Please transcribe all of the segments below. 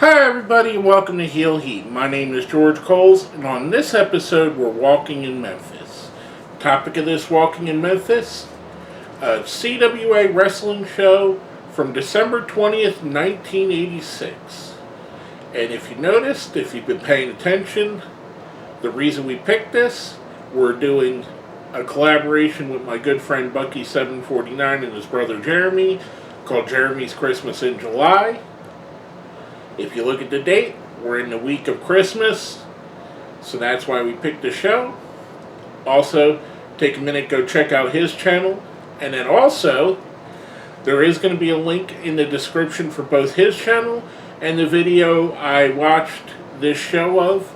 Hi everybody and welcome to Heel Heat. My name is George Coles and on this episode we're walking in Memphis. Topic of this Walking in Memphis, a CWA Wrestling show from December 20th, 1986. And if you noticed, if you've been paying attention, the reason we picked this, we're doing a collaboration with my good friend Bucky749 and his brother Jeremy called Jeremy's Christmas in July. If you look at the date, we're in the week of Christmas, so that's why we picked the show. Also, take a minute, go check out his channel, and then also, there is going to be a link in the description for both his channel and the video I watched this show of,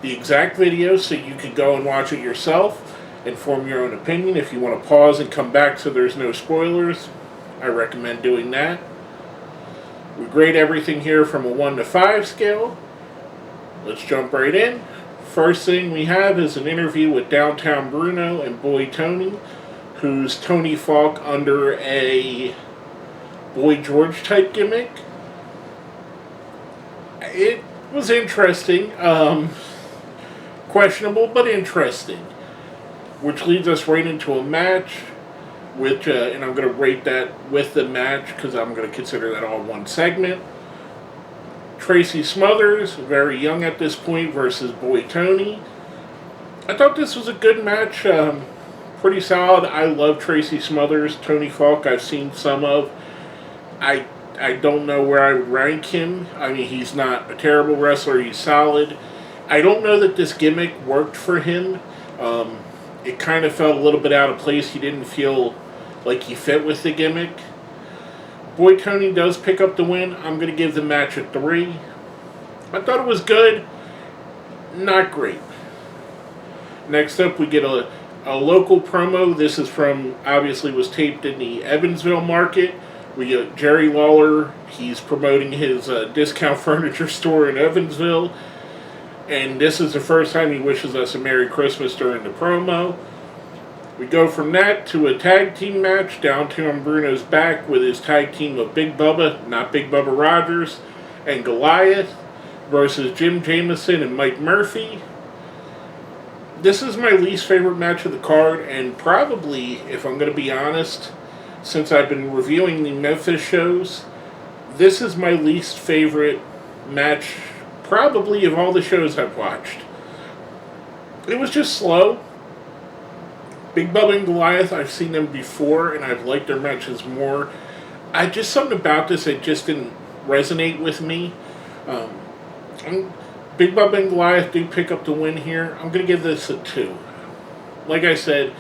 the exact video, so you can go and watch it yourself and form your own opinion. If you want to pause and come back so there's no spoilers, I recommend doing that. We grade everything here from a 1 to 5 scale. Let's jump right in. First thing we have is an interview with Downtown Bruno and Boy Tony, who's Tonyfaulk under a Boy George type gimmick. It was interesting. Questionable, but interesting. Which leads us right into a match. Which, and I'm going to rate that with the match because I'm going to consider that all one segment. Tracy Smothers, very young at this point, versus Boy Tony. I thought this was a good match. Pretty solid. I love Tracy Smothers. Tonyfaulk I've seen some of. I don't know where I would rank him. I mean, he's not a terrible wrestler. He's solid. I don't know that this gimmick worked for him. It kind of felt a little bit out of place. He didn't feel like he fit with the gimmick. Boy Tony does pick up the win. I'm going to give the match a 3. I thought it was good. Not great. Next up, we get a local promo. This is from, obviously was taped in the Evansville market. We get Jerry Lawler. He's promoting his discount furniture store in Evansville. And this is the first time he wishes us a Merry Christmas during the promo. We go from that to a tag team match. Downtown Bruno's back with his tag team of Big Bubba, not Big Bubba Rogers, and Goliath versus Jameson and Mike Murphy. This is my least favorite match of the card, and probably, if I'm going to be honest, since I've been reviewing the Memphis shows, this is my least favorite match probably of all the shows I've watched. It was just slow. Big Bubba and Goliath, I've seen them before, and I've liked their matches more. Something about this, it just didn't resonate with me. Big Bubba and Goliath do pick up the win here. I'm going to give this a 2. Like I said,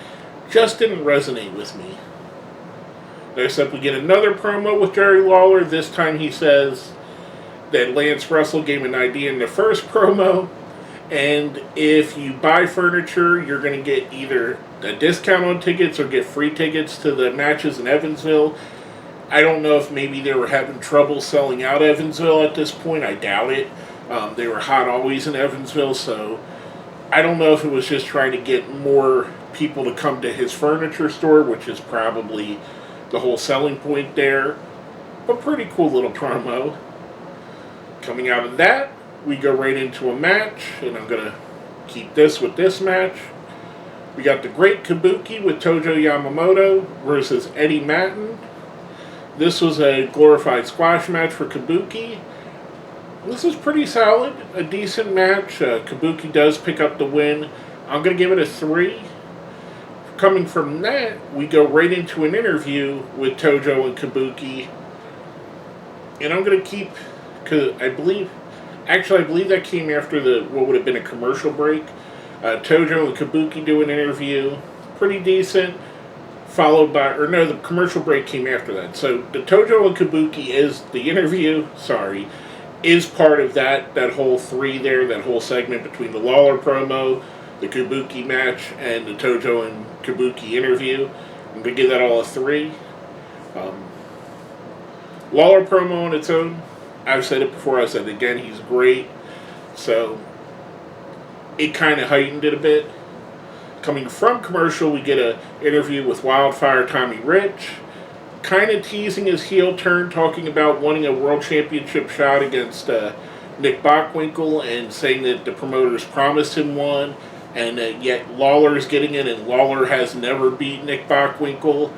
just didn't resonate with me. Next up, we get another promo with Jerry Lawler. This time he says that Lance Russell gave an idea in the first promo, and if you buy furniture, you're going to get either a discount on tickets or get free tickets to the matches in Evansville. I don't know if maybe they were having trouble selling out Evansville at this point. I doubt it. They were hot always in Evansville, so I don't know if it was just trying to get more people to come to his furniture store, which is probably the whole selling point there. But pretty cool little promo. Coming out of that, we go right into a match, and I'm going to keep this with this match. We got the Great Kabuki with Tojo Yamamoto versus Eddie Matten. This was a glorified squash match for Kabuki. This is pretty solid, a decent match. Kabuki does pick up the win. I'm going to give it a 3. Coming from that, we go right into an interview with Tojo and Kabuki. And I'm going to keep, because I believe that came after what would have been a commercial break. Tojo and Kabuki do an interview, pretty decent, followed by, the commercial break came after that. So the Tojo and Kabuki is the interview, is part of that whole 3 there, that whole segment between the Lawler promo, the Kabuki match, and the Tojo and Kabuki interview. I'm going to give that all a 3. Lawler promo on its own, I've said it before, I said it again, he's great. So it kind of heightened it a bit. Coming from commercial, we get an interview with Wildfire Tommy Rich. kind of teasing his heel turn, talking about wanting a world championship shot against Nick Bockwinkel and saying that the promoters promised him one, and yet Lawler's getting it, and Lawler has never beat Nick Bockwinkel.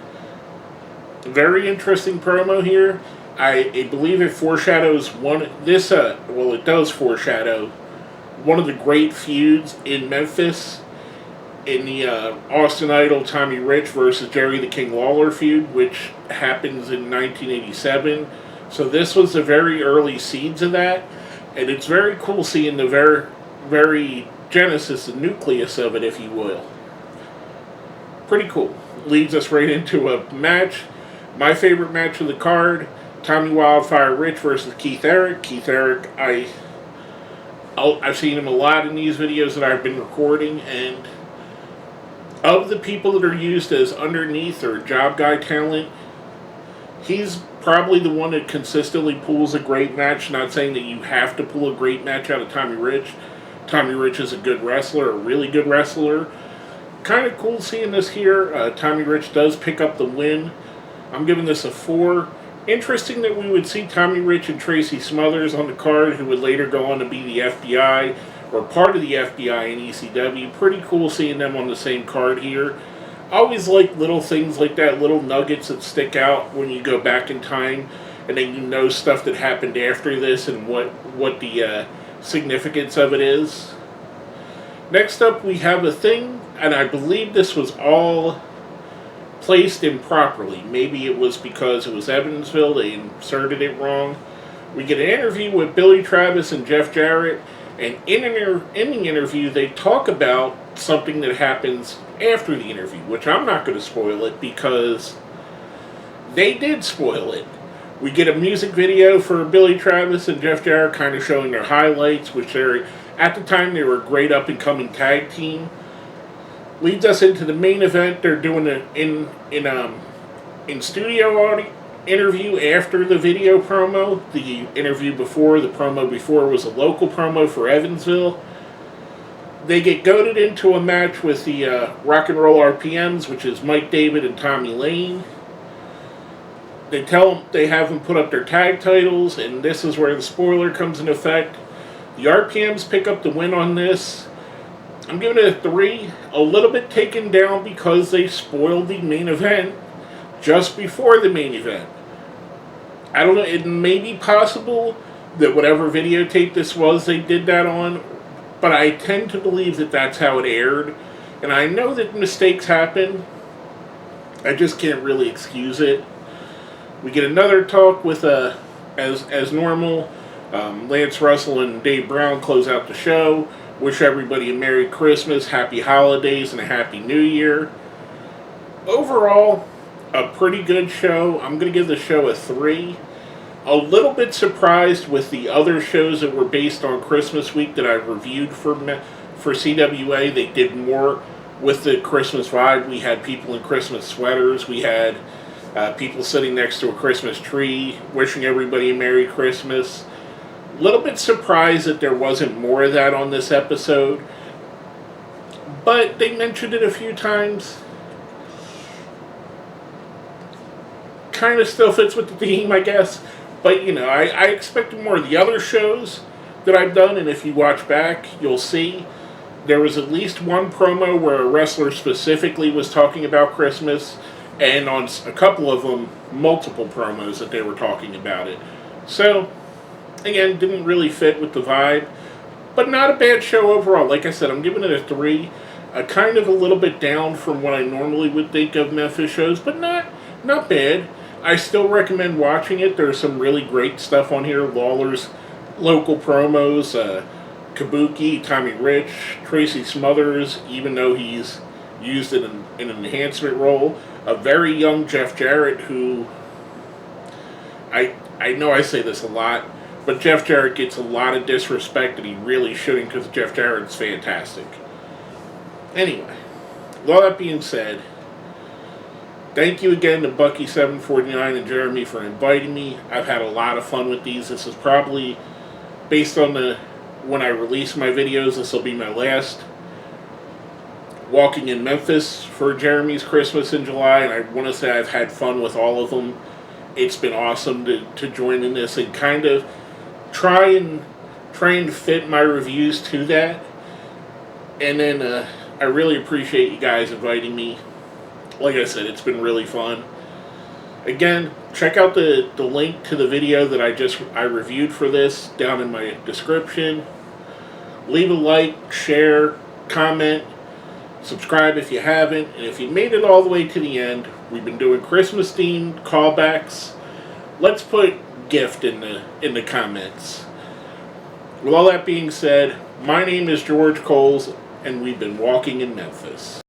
Very interesting promo here. I believe it foreshadows it does foreshadow one of the great feuds in Memphis in the Austin Idol Tommy Rich versus Jerry the King Lawler feud, which happens in 1987. So this was the very early seeds of that, and it's very cool seeing the very genesis, the nucleus of it, if you will. Pretty cool. Leads us right into a match. My favorite match of the card, Tommy Wildfire Rich versus Keith Eric. Keith Eric, I've seen him a lot in these videos that I've been recording, and of the people that are used as underneath or job guy talent, he's probably the one that consistently pulls a great match. Not saying that you have to pull a great match out of Tommy Rich. Tommy Rich is a good wrestler, a really good wrestler. Kind of cool seeing this here. Tommy Rich does pick up the win. I'm giving this a 4. Interesting that we would see Tommy Rich and Tracy Smothers on the card, who would later go on to be the FBI, or part of the FBI in ECW. Pretty cool seeing them on the same card here. I always like little things like that, little nuggets that stick out when you go back in time, and then you know stuff that happened after this and what the significance of it is. Next up, we have a thing, and I believe this was all placed improperly. Maybe it was because it was Evansville, they inserted it wrong. We get an interview with Billy Travis and Jeff Jarrett, and in the interview they talk about something that happens after the interview, which I'm not going to spoil it because they did spoil it. We get a music video for Billy Travis and Jeff Jarrett kind of showing their highlights, which at the time they were a great up-and-coming tag team. Leads us into the main event. They're doing an in-studio audio interview after the video promo. The interview before, the promo before, was a local promo for Evansville. They get goaded into a match with the Rock and Roll RPMs, which is Mike David and Tommy Lane. They have them put up their tag titles, and this is where the spoiler comes into effect. The RPMs pick up the win on this. I'm giving it a 3, a little bit taken down because they spoiled the main event just before the main event. I don't know, it may be possible that whatever videotape this was, they did that on, but I tend to believe that that's how it aired. And I know that mistakes happen, I just can't really excuse it. We get another talk with, as normal, Lance Russell and Dave Brown close out the show. Wish everybody a Merry Christmas, Happy Holidays, and a Happy New Year. Overall, a pretty good show. I'm going to give the show a 3. A little bit surprised with the other shows that were based on Christmas week that I've reviewed for CWA. They did more with the Christmas vibe. We had people in Christmas sweaters. We had people sitting next to a Christmas tree, wishing everybody a Merry Christmas. A little bit surprised that there wasn't more of that on this episode, but they mentioned it a few times. Kind of still fits with the theme, I guess, but I expected more of the other shows that I've done, and if you watch back, you'll see there was at least one promo where a wrestler specifically was talking about Christmas, and on a couple of them, multiple promos that they were talking about it. So, again, didn't really fit with the vibe, but not a bad show overall. Like I said, I'm giving it a 3. Kind of a little bit down from what I normally would think of Memphis shows, but not bad. I still recommend watching it. There's some really great stuff on here. Lawler's local promos, Kabuki, Tommy Rich, Tracy Smothers, even though he's used in an enhancement role. A very young Jeff Jarrett, who I know I say this a lot, but Jeff Jarrett gets a lot of disrespect that he really shouldn't, because Jeff Jarrett's fantastic. Anyway, with all that being said, thank you again to Bucky749 and Jeremy for inviting me. I've had a lot of fun with these. This is probably, based on when I release my videos, this will be my last Walking in Memphis for Jeremy's Christmas in July, and I want to say I've had fun with all of them. It's been awesome to join in this and kind of try and fit my reviews to that. And then I really appreciate you guys inviting me. Like I said, it's been really fun. Again, check out the link to the video that I reviewed for this down in my description. Leave a like, share, comment, subscribe if you haven't, and if you made it all the way to the end, we've been doing Christmas themed callbacks. Let's put gift in the comments. With all that being said, my name is George Coles, and we've been walking in Memphis.